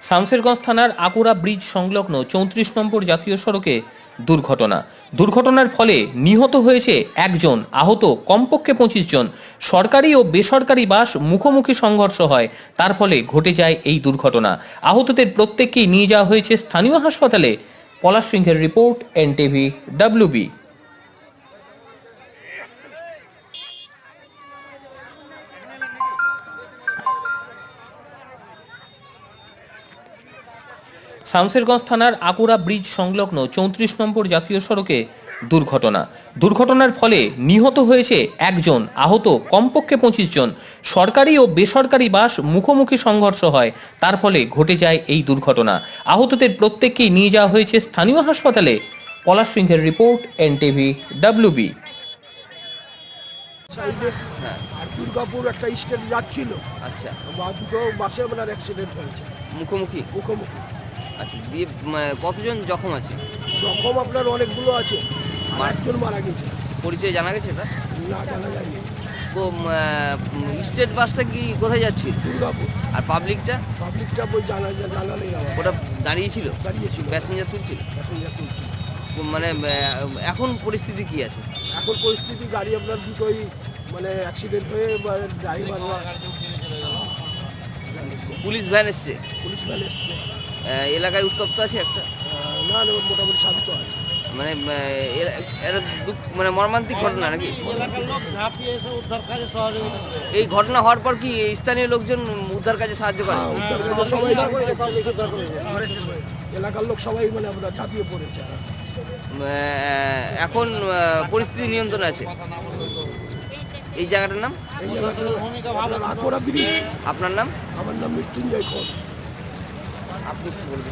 শামসেরগঞ্জ থানার আকুরা ব্রিজ সংলগ্ন ৩৪ নম্বর জাতীয় সড়কে দুর্ঘটনার ফলে নিহত হয়েছে একজন, আহত কমপক্ষে ২৫ জন। সরকারি ও বেসরকারি বাস মুখোমুখি সংঘর্ষ হয়, তার ফলে ঘটে যায় এই দুর্ঘটনা। আহতদের প্রত্যেককেই নিয়ে যাওয়া হয়েছে স্থানীয় হাসপাতালে। পলাশ সিংহের রিপোর্ট, এনটিভি WB। শামসেরগঞ্জ থানার আকুরা ব্রিজ সংলগ্ন ৩৪ নম্বর জাতীয় সড়কে দুর্ঘটনার ফলে নিহত হয়েছে একজন, আহত কমপক্ষে ২৫ জন। সরকারি ও বেসরকারি বাস মুখোমুখি সংঘর্ষ হয়, তার ফলে ঘটে যায় এই দুর্ঘটনা। আহতদের প্রত্যেককেই নিয়ে যাওয়া হয়েছে স্থানীয় হাসপাতালে। পলাশ সিংহের রিপোর্ট, এনটিভি WB। দুর্গাপুর একটা স্টেট যাচ্ছিল, আচ্ছা, বা দুটো বাসে আপনার অ্যাক্সিডেন্ট হয়েছে মুখোমুখি। আচ্ছা, দিয়ে কতজন জখম আছে? রকম আপনার অনেকগুলো আছে, একজন মারা গেছে। পরিচয় জানা গেছে এটা? না, জানা যায়নি। তো স্টেট বাসটা কি কোথায় যাচ্ছিল? দুর্গাপুর। আর পাবলিকটা বই জানা নেই আমার। ওটা দাঁড়িয়েছিল, দাঁড়িয়েছিল, প্যাসেঞ্জার তুলছিল। প্যাসেঞ্জার তুলছিল। তো এখন পরিস্থিতি কি আছে? এখন পরিস্থিতি গাড়ি আপনার দুটোই অ্যাক্সিডেন্ট হয়ে ড্রাইভার পুলিশ ভ্যান এসছে, পুলিশ ভ্যান এসছে। এলাকায় উত্তপ্ত আছে একটা, না, মোটামুটি শান্ত আছে। এটা মর্মান্তিক ঘটনা নাকি? এলাকার লোক ঝাঁপিয়ে এসে উদ্ধার কাজে সহযোগিতা করে। এই ঘটনা হওয়ার পর কি স্থানীয় লোকজন উদ্ধার কাজে সাহায্য করে? এলাকার লোক সবাই আমরা ঝাঁপিয়ে পড়েছে। এখন পরিস্থিতি নিয়ন্ত্রণে আছে। এই জায়গাটার নাম? আকুরা ব্রিজ। আপনার নাম? আমার নাম মৃত্যুঞ্জয় ঘোষ। আপনি কি বলবেন?